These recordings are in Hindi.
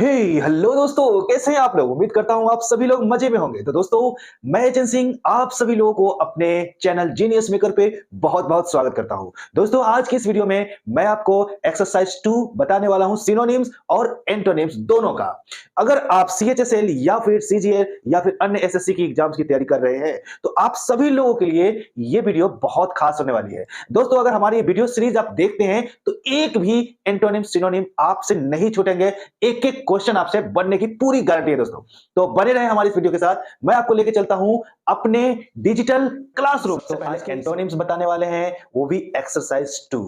हे हेलो दोस्तों, कैसे हैं आप लोग। उम्मीद करता हूं आप सभी लोग मजे में होंगे। तो दोस्तों, मैं एचएन सिंह आप सभी लोगों को अपने चैनल जीनियस मेकर पे बहुत बहुत स्वागत करता हूं। दोस्तों, आज की इस वीडियो में मैं आपको एक्सरसाइज 2 बताने वाला हूं, सिनोनिम्स और एंटोनिम्स दोनों का। अगर आप सीएचएसएल या फिर सीजीएल या फिर अन्य एसएससी की एग्जाम्स की तैयारी कर रहे हैं तो आप सभी लोगों के लिए ये वीडियो बहुत खास होने वाली है। दोस्तों, अगर हमारी ये वीडियो सीरीज आप देखते हैं तो एक भी एंटोनिम सिनोनिम आपसे नहीं छूटेंगे। एक एक क्वेश्चन आपसे बनने की पूरी गारंटी है दोस्तों। तो बने रहे हमारी इस वीडियो के साथ। मैं आपको लेके चलता हूं अपने डिजिटल क्लासरूम। तो आज एंटोनिम्स बताने वाले हैं, वो भी एक्सरसाइज 2।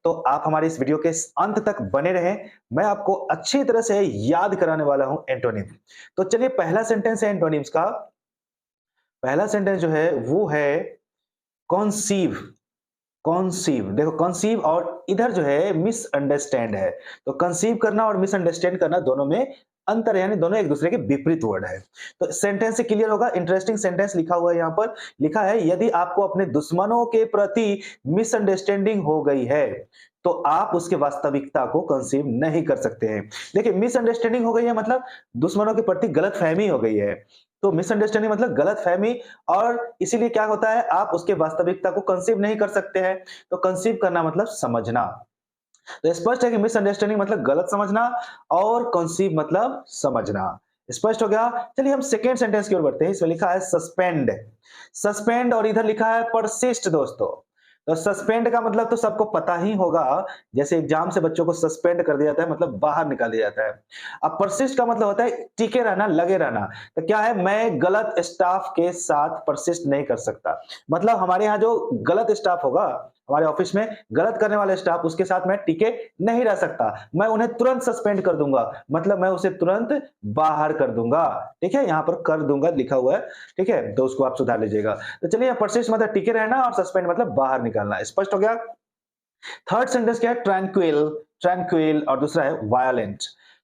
तो आप हमारे इस वीडियो के अंत तक बने रहें। मैं आपको अच्छी तरह से याद कराने वाला हूं एंटोनिम। तो चलिए, पहला सेंटेंस है एंटोनिम्स का। पहला सेंटेंस जो है वो है कॉन्सीव। कॉन्सीव, देखो कॉन्सीव और इधर जो है मिसअंडरस्टैंड है। तो कंसीव करना और मिसअंडरस्टैंड करना दोनों में अंतर है, यानी दोनों एक दूसरे के विपरीत वर्ड है। तो सेंटेंस से क्लियर होगा। इंटरेस्टिंग सेंटेंस लिखा हुआ है यहाँ पर। लिखा है, यदि आपको अपने दुश्मनों के प्रति मिसअंडरस्टैंडिंग हो गई है तो आप उसके वास्तविकता को कंसीव नहीं कर सकते हैं। देखिए, मिसअंडरस्टैंडिंग हो गई है मतलब दुश्मनों के प्रति गलतफहमी हो गई है। तो मिसअंडरस्टैंडिंग मतलब गलतफहमी, और इसीलिए क्या होता है, आप उसके वास्तविकता को कंसीव नहीं कर सकते हैं। तो कंसीव करना मतलब समझना। तो स्पष्ट है कि मिसअंडरस्टैंडिंग मतलब गलत समझना और कंसीव मतलब समझना। स्पष्ट हो गया। चलिए हम सेकेंड सेंटेंस की ओर बढ़ते हैं। इसमें लिखा है सस्पेंड। सस्पेंड और इधर लिखा है परसिस्ट दोस्तों। तो सस्पेंड का मतलब तो सबको पता ही होगा। जैसे एग्जाम से बच्चों को सस्पेंड कर दिया जाता है, मतलब बाहर निकाल दिया जाता है। अब परसिस्ट का मतलब होता है टिके रहना, लगे रहना। तो क्या है, मैं गलत स्टाफ के साथ परसिस्ट नहीं कर सकता। मतलब हमारे यहाँ जो गलत स्टाफ होगा, हमारे ऑफिस में गलत करने वाले स्टाफ, उसके साथ मैं टिके नहीं रह सकता। मैं उन्हें तुरंत सस्पेंड कर दूंगा, मतलब मैं उसे तुरंत बाहर कर दूंगा। ठीक है, यहाँ पर कर दूंगा लिखा हुआ है। ठीक है, तो उसको आप सुधार लीजिएगा। तो चलिए, परसिस्ट मतलब टिके रहना और सस्पेंड मतलब बाहर निकालना। स्पष्ट हो गया। थर्ड सेंटेंस क्या है, ट्रैंक्विल। ट्रैंक्विल और दूसरा है वायलेंट।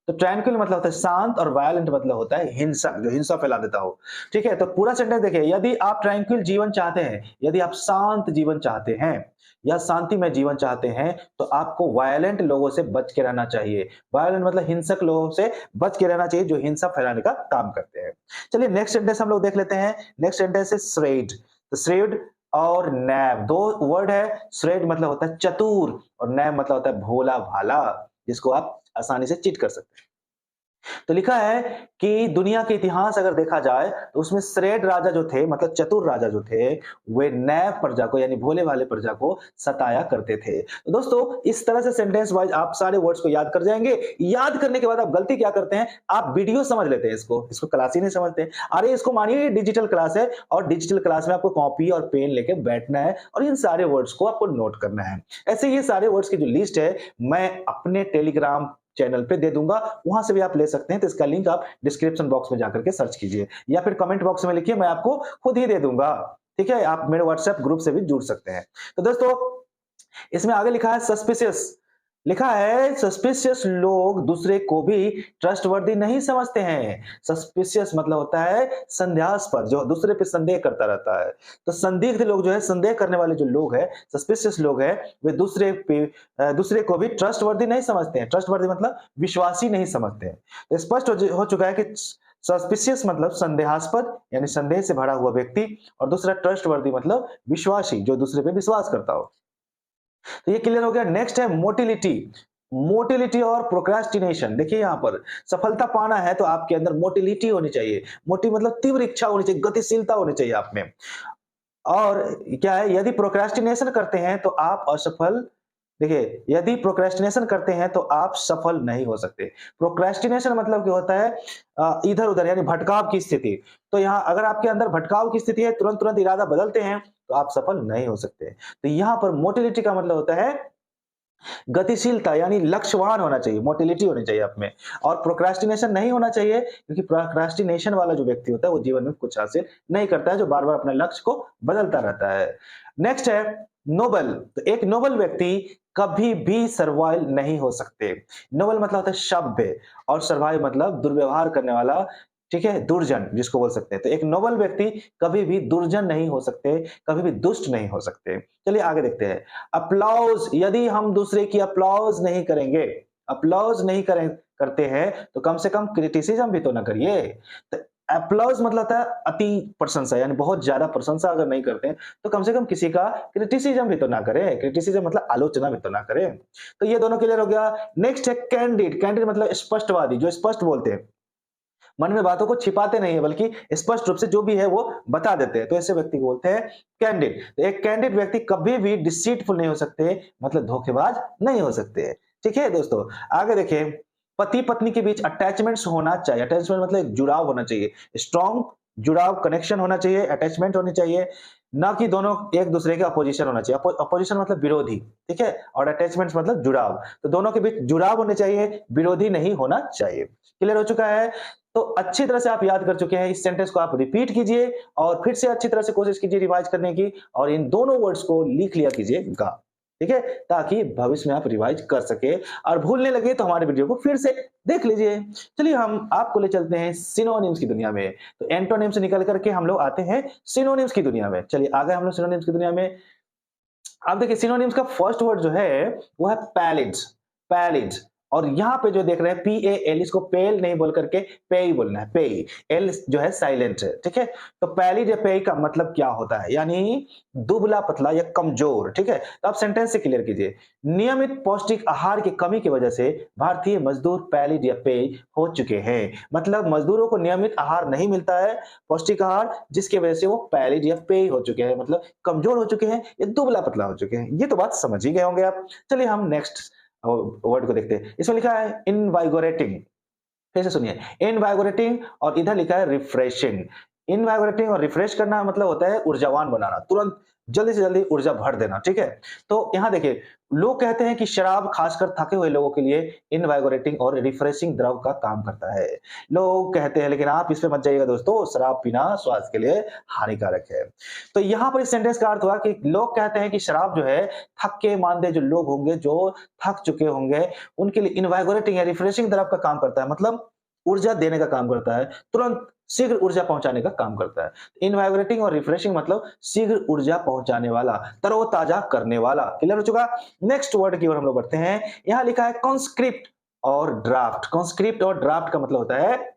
तो ट्रैंक्विल मतलब होता है शांत और वायलेंट मतलब होता है हिंसक, जो हिंसा फैला देता हो। ठीक है, तो पूरा सेंटेंस देखिए, यदि आप ट्रैंक्विल जीवन चाहते हैं, यदि आप शांत जीवन चाहते हैं या शांति में जीवन चाहते हैं तो आपको वायलेंट लोगों से बच के रहना चाहिए। वायलेंट मतलब हिंसक लोगों से बच के रहना चाहिए, जो हिंसा फैलाने का काम करते हैं। चलिए नेक्स्ट सेंटेंस हम लोग देख लेते हैं। नेक्स्ट सेंटेंस है श्रेड। तो श्रेड और नैब दो वर्ड है। श्रेड मतलब होता है चतुर और नैब मतलब होता है भोला भाला, जिसको आप आसानी से चीट कर सकते हैं। तो लिखा है कि दुनिया के इतिहास अगर देखा जाए तो उसमें श्रेष्ठ राजा जो थे, मतलब चतुर राजा जो थे, वे नैव प्रजा को यानी भोले वाले प्रजा को सताया करते थे। तो दोस्तों, इस तरह से सेंटेंस वाइज आप सारे वर्ड्स को याद कर जाएंगे। याद करने के बाद आप गलती क्या करते हैं, आप वीडियो समझ लेते हैं, इसको इसको क्लास ही नहीं समझते। अरे इसको मानिए डिजिटल क्लास है और डिजिटल क्लास में आपको कॉपी और पेन लेके बैठना है और इन सारे वर्ड्स को आपको नोट करना है। ऐसे ये सारे वर्ड्स की जो लिस्ट है मैं अपने टेलीग्राम चैनल पे दे दूंगा, वहां से भी आप ले सकते हैं। तो इसका लिंक आप डिस्क्रिप्शन बॉक्स में जाकर के सर्च कीजिए या फिर कमेंट बॉक्स में लिखिए, मैं आपको खुद ही दे दूंगा। ठीक है, आप मेरे व्हाट्सएप ग्रुप से भी जुड़ सकते हैं। तो दोस्तों, इसमें आगे लिखा है सस्पिशियस। लिखा है सस्पिशियस लोग दूसरे को भी ट्रस्टवर्दी नहीं समझते हैं। सस्पिशियस मतलब होता है संदेहास्पद, जो दूसरे पे संदेह करता रहता है। तो संदिग्ध लोग जो है, संदेह करने वाले जो लोग हैं, सस्पिशियस लोग हैं, वे दूसरे को भी ट्रस्टवर्दी नहीं समझते हैं। ट्रस्टवर्दी मतलब विश्वासी नहीं समझते हैं। तो स्पष्ट हो चुका है कि सस्पिशियस मतलब संदेहास्पद यानी संदेह से भरा हुआ व्यक्ति, और दूसरा ट्रस्टवर्दी मतलब विश्वासी, जो दूसरे पे विश्वास करता हो। तो ये क्लियर हो गया। नेक्स्ट है मोटिलिटी। मोटिलिटी और प्रोक्रास्टिनेशन। देखिए, यहां पर सफलता पाना है तो आपके अंदर मोटिलिटी होनी चाहिए। मोटी मतलब तीव्र इच्छा होनी चाहिए, गतिशीलता होनी चाहिए आप में। और क्या है, यदि प्रोक्रास्टिनेशन करते हैं तो आप असफल। देखिए, यदि प्रोक्रेस्टिनेशन करते हैं तो आप सफल नहीं हो सकते। प्रोक्रेस्टिनेशन मतलब क्या होता है, इधर उधर यानी भटकाव की स्थिति। तो यहाँ अगर आपके अंदर भटकाव की स्थिति है, तुरंत तुरंत इरादा बदलते हैं तो आप सफल नहीं हो सकते। तो यहाँ पर मोटिलिटी का मतलब होता है गतिशीलता, यानी लक्ष्यवान होना चाहिए, मोटिलिटी होनी चाहिए आप में। और प्रोक्रास्टिनेशन नहीं होना चाहिए, क्योंकि प्रोक्रास्टिनेशन वाला जो व्यक्ति होता है वो जीवन में कुछ हासिल नहीं करता है, जो बार बार अपने लक्ष्य को बदलता रहता है। नेक्स्ट है नोबल। तो एक नोबल व्यक्ति कभी भी सर्वाइव नहीं हो सकते। नोबल मतलब होता है सभ्य, और सर्वाइव मतलब दुर्व्यवहार करने वाला। ठीक है, दुर्जन जिसको बोल सकते हैं। तो एक नोबल व्यक्ति कभी भी दुर्जन नहीं हो सकते, कभी भी दुष्ट नहीं हो सकते। चलिए आगे देखते हैं। अप्लॉज, यदि हम दूसरे की अप्लॉज नहीं करेंगे, अप्लॉज नहीं करें करते हैं तो कम से कम क्रिटिसिज्म भी तो ना करिए। तो एप्लॉज मतलब होता है अति प्रशंसा, यानी बहुत ज्यादा प्रशंसा अगर नहीं करते हैं तो कम से कम किसी का क्रिटिसिज्म भी तो ना करें। क्रिटिसिज्म मतलब आलोचना भी तो ना करें। तो ये दोनों क्लियर हो गया। नेक्स्ट है कैंडिड। कैंडिड मतलब स्पष्टवादी, जो स्पष्ट बोलते हैं, मन में बातों को छिपाते नहीं है, बल्कि स्पष्ट रूप से जो भी है वो बता देते हैं, तो ऐसे व्यक्ति को बोलते हैं कैंडिड। तो एक कैंडिड व्यक्ति कभी भी डिसीटफुल नहीं हो सकते, मतलब धोखेबाज नहीं हो सकते। ठीक है दोस्तों, आगे देखें। पति पत्नी के बीच अटैचमेंट्स होना चाहिए। अटैचमेंट मतलब एक जुड़ाव होना चाहिए, स्ट्रॉन्ग जुड़ाव, कनेक्शन होना चाहिए, अटैचमेंट होनी चाहिए, ना कि दोनों एक दूसरे के अपोजिशन होना चाहिए। अपोजिशन मतलब विरोधी, ठीक है, और अटैचमेंट मतलब जुड़ाव। तो दोनों के बीच जुड़ाव होने चाहिए, विरोधी नहीं होना चाहिए। क्लियर हो चुका है? तो अच्छी तरह से आप याद कर चुके हैं, इस सेंटेंस को आप रिपीट कीजिए और फिर से अच्छी तरह से कोशिश कीजिए रिवाइज करने की, और इन दोनों वर्ड्स को लिख लिया कीजिएगा, ठीक है, ताकि भविष्य में आप रिवाइज कर सके। और भूलने लगे तो हमारे वीडियो को फिर से देख लीजिए। चलिए हम आपको ले चलते हैं सिनोनिम्स की दुनिया में। तो एंटोनिम से निकल करके हम लोग आते हैं सिनोनिम्स की दुनिया में। चलिए आ गए हम लोग सिनोनिम्स की दुनिया में। अब देखिए सिनोनिम्स का फर्स्ट वर्ड जो है वो है पैलिड्स। पैलिड्स, और यहाँ पे जो देख रहे हैं PAL, इसको पेल नहीं बोल करके पे ही बोलना है, पे। एल जो है साइलेंट है, ठीक है। तो पैलिड या पे का मतलब क्या होता है, यानी दुबला पतला या कमजोर, ठीक है। तो आप सेंटेंस से क्लियर कीजिए। नियमित पौष्टिक आहार की कमी की वजह से भारतीय मजदूर पैलिड या पे हो चुके हैं। मतलब मजदूरों को नियमित आहार नहीं मिलता है, पौष्टिक आहार, जिसकी वजह से वो पैलिड या पे हो चुके हैं, मतलब कमजोर हो चुके हैं या दुबला पतला हो चुके हैं। ये तो बात समझ ही गए होंगे आप। चलिए हम नेक्स्ट वर्ड को देखते हैं। इसमें लिखा है इनवाइगोरेटिंग। फिर से सुनिए, इनवाइगोरेटिंग, और इधर लिखा है रिफ्रेशिंग। इनवाइगोरेटिंग और रिफ्रेश करना मतलब होता है ऊर्जावान बनाना, तुरंत जल्दी से जल्दी ऊर्जा भर देना, ठीक है। तो यहां देखिए, लोग कहते हैं कि शराब खासकर थके हुए लोगों के लिए इनवाइगोरेटिंग और रिफ्रेशिंग द्रव का काम करता है। लोग कहते हैं, लेकिन आप इस पे मत जाइएगा दोस्तों, शराब पीना स्वास्थ्य के लिए हानिकारक है। तो यहां पर इस सेंटेंस का अर्थ हुआ कि लोग कहते हैं कि शराब जो है, थके मांदे जो लोग होंगे, जो थक चुके होंगे, उनके लिए इनवाइगोरेटिंग या रिफ्रेशिंग द्रव का काम करता है, मतलब ऊर्जा देने का काम करता है, तुरंत शीघ्र ऊर्जा पहुंचाने का काम करता है। इनवाइगोरेटिंग और रिफ्रेशिंग मतलब शीघ्र ऊर्जा पहुंचाने वाला, तरोताजा करने वाला। क्लियर हो चुका? नेक्स्ट वर्ड की ओर हम लोग बढ़ते हैं। यहां लिखा है कॉन्स्क्रिप्ट और ड्राफ्ट। कॉन्स्क्रिप्ट और ड्राफ्ट का मतलब होता है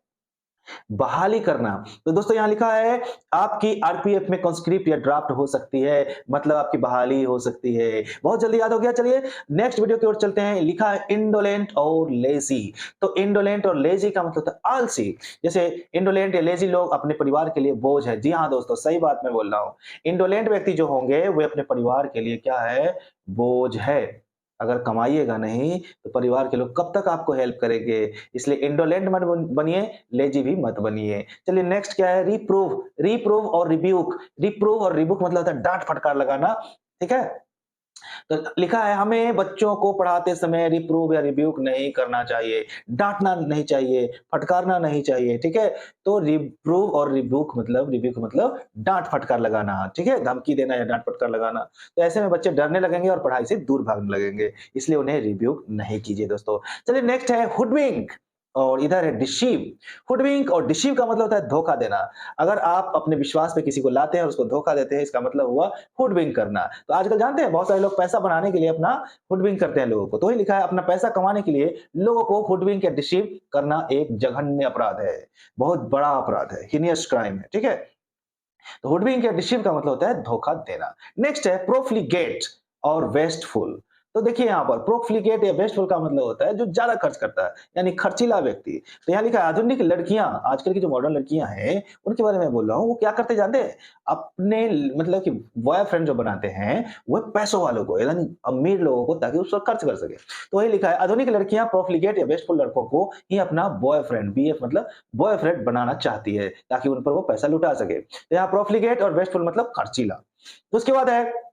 बहाली करना। तो दोस्तों यहां लिखा है आपकी आरपीएफ में कॉन्स्क्रिप्ट या ड्राफ्ट हो सकती है, मतलब आपकी बहाली हो सकती है। बहुत जल्दी याद हो गया। चलिए नेक्स्ट वीडियो की ओर चलते हैं। लिखा है इंडोलेंट और लेजी। तो इंडोलेंट और लेजी का मतलब होता है आलसी। जैसे इंडोलेंट या लेजी लोग अपने परिवार के लिए बोझ है। जी हाँ दोस्तों, सही बात मैं बोल रहा हूं। इंडोलेंट व्यक्ति जो होंगे वे अपने परिवार के लिए क्या है, बोझ है। अगर कमाइएगा नहीं तो परिवार के लोग कब तक आपको हेल्प करेंगे। इसलिए इंडोलेंट मत बनिए, लेजी भी मत बनिए। चलिए नेक्स्ट क्या है, रिप्रूव। रिप्रूव और रिब्यूक। रिप्रूव और रिब्यूक मतलब होता है डांट फटकार लगाना, ठीक है। तो लिखा है हमें बच्चों को पढ़ाते समय रिप्रूव या रिब्यूक नहीं करना चाहिए, डांटना नहीं चाहिए, फटकारना नहीं चाहिए, ठीक है। तो रिप्रूव और रिब्यूक मतलब डांट फटकार लगाना, ठीक है, धमकी देना या डांट फटकार लगाना। तो ऐसे में बच्चे डरने लगेंगे और पढ़ाई से दूर भागने लगेंगे, इसलिए उन्हें रिब्यूक नहीं कीजिए दोस्तों। चलिए नेक्स्ट है हुडविंक, और इधर है डिसीव। हुडविंक और डिसीव का मतलब होता है धोखा देना। अगर आप अपने विश्वास पे किसी को लाते हैं और उसको धोखा देते हैं, इसका मतलब हुआ हुडविंक करना। तो आजकल जानते हैं बहुत सारे लोग पैसा बनाने के लिए अपना हुडविंक करते हैं लोगों को। तो ही लिखा है अपना पैसा कमाने के लिए लोगों को हुडविंक या डिसीव करना एक जघन्य अपराध है, बहुत बड़ा अपराध है, हीनियस क्राइम है, ठीक है। तो हुडविंक या डिसीव का मतलब होता है धोखा देना। नेक्स्ट है प्रोफ्लिगेट और वेस्टफुल। तो देखिए यहाँ पर प्रोफ्लिगेट या वेस्टफुल का मतलब होता है जो ज्यादा खर्च करता है, यानी खर्चीला व्यक्ति। तो यहाँ लिखा है आधुनिक लड़कियां, आजकल की जो मॉडर्न लड़कियां हैं उनके बारे में बोल रहा हूँ, वो क्या करते जानते हैं, अपने मतलब कि बॉयफ्रेंड जो बनाते हैं वो पैसों वालों को, यानी अमीर लोगों को, ताकि उस पर खर्च कर सके। तो वही लिखा है आधुनिक लड़कियां प्रोफ्लिगेट या वेस्टफुल लड़कों को ही अपना बॉयफ्रेंड, BF मतलब बॉयफ्रेंड बनाना चाहती है, ताकि उन पर वो पैसा लुटा सके। तो यहाँ प्रोफ्लिगेट और वेस्टफुल मतलब खर्चीला। तो उसके बाद है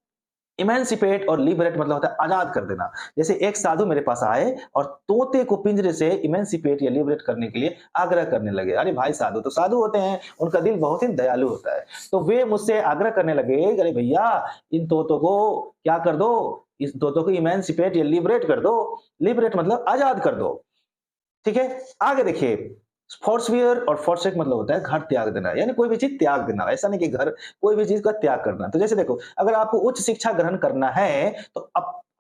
इमेंसिपेट और लिबरेट, मतलब होता है आजाद कर देना। जैसे एक साधु मेरे पास आए और तोते को पिंजरे से इमेंसिपेट या लिबरेट करने के लिए आग्रह करने लगे। अरे भाई, साधु तो साधु होते हैं, उनका दिल बहुत ही दयालु होता है। तो वे मुझसे आग्रह करने लगे, अरे भैया इन तोतों को क्या कर दो, इस तोतों को इमेंसिपेट या लिबरेट कर दो। लिबरेट मतलब आजाद कर दो, ठीक है। आगे देखिए, फोर्सवियर और फोर्सेक मतलब होता है घर त्याग देना, यानी कोई भी चीज त्याग देना। ऐसा नहीं कि घर, कोई भी चीज का त्याग करना। तो जैसे देखो, अगर आपको उच्च शिक्षा ग्रहण करना है तो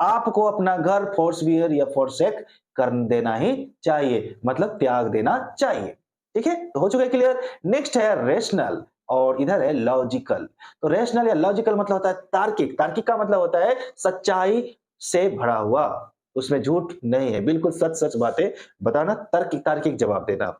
आपको अपना घर फोर्सवियर या फोर्सेक कर देना ही चाहिए, मतलब त्याग देना चाहिए। ठीक है, तो हो चुका है क्लियर। नेक्स्ट है रेशनल और इधर है लॉजिकल। तो रेशनल या लॉजिकल मतलब होता है तार्किक। तार्किक का मतलब होता है सच्चाई से भरा हुआ, उसमें झूठ नहीं है, बिल्कुल सच सच बातें बताना, तार्किक तार्किक जवाब देना।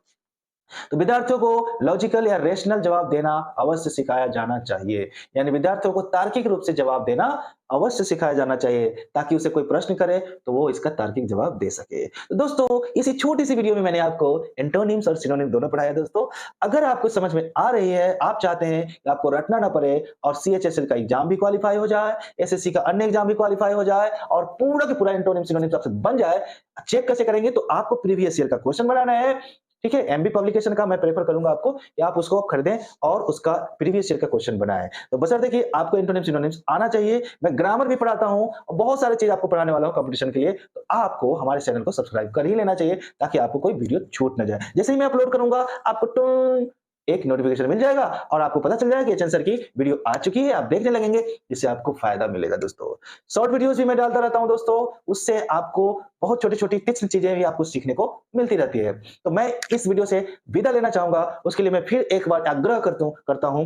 तो विद्यार्थियों को लॉजिकल या रेशनल जवाब देना अवश्य सिखाया जाना चाहिए। यानी विद्यार्थियों को तार्किक रूप से जवाब देना अवश्य सिखाया जाना चाहिए, ताकि उसे कोई प्रश्न करे तो वो इसका तार्किक जवाब दे सके। तो दोस्तों, इसी छोटी सी वीडियो में मैंने आपको एंटोनिम्स और सिनोनिम दोनों पढ़ाया। दोस्तों, अगर आपको समझ में आ रही है, आप चाहते हैं कि आपको रटना ना पड़े और सीएचएसएल का एग्जाम भी क्वालिफाई हो जाए, एसएससी का अन्य एग्जाम भी क्वालिफाई हो जाए और पूरा के पूरा एंटोनिम सिनोनिम आपसे बन जाए, चेक कैसे करेंगे? तो आपको प्रीवियस ईयर का क्वेश्चन बनाना है। ठीक है, एमबी पब्लिकेशन का मैं प्रेफर करूंगा आपको कि आप उसको खरीदें और उसका प्रीवियस ईयर का क्वेश्चन बनाएं। तो बशर्ते कि आपको एंटोनिम सिनोनिम्स आना चाहिए। मैं ग्रामर भी पढ़ाता हूं और बहुत सारी चीज आपको पढ़ाने वाला हूं कंपटीशन के लिए। तो आपको हमारे चैनल को सब्सक्राइब कर ही लेना चाहिए, ताकि आपको कोई वीडियो छूट ना जाए। जैसे ही मैं अपलोड करूंगा, आपको टुन एक नोटिफिकेशन मिल जाएगा और आपको पता चल जाएगा कि एचएन सर की वीडियो आ चुकी है। आप देखने लगेंगे, जिससे आपको फायदा मिलेगा। दोस्तों, शॉर्ट वीडियोस भी मैं डालता रहता हूं दोस्तों, उससे आपको बहुत छोटी-छोटी टिप्स चीजें भी आपको सीखने को मिलती रहती है। तो मैं इस वीडियो से विदा लेना चाहूंगा, उसके लिए मैं फिर एक बार आग्रह करता हूं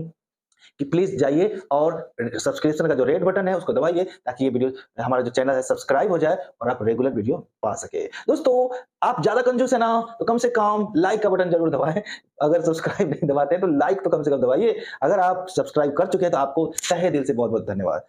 कि प्लीज जाइए और सब्सक्रिप्शन का जो रेड बटन है उसको दबाइए, ताकि ये वीडियो, हमारा जो चैनल है, सब्सक्राइब हो जाए और आप रेगुलर वीडियो पा सके। दोस्तों, आप ज्यादा कंजूस है ना, तो कम से कम लाइक का बटन जरूर दबाएं। अगर सब्सक्राइब नहीं दबाते हैं तो लाइक तो कम से कम दबाइए। अगर आप सब्सक्राइब कर चुके हैं तो आपको तहे दिल से बहुत बहुत धन्यवाद।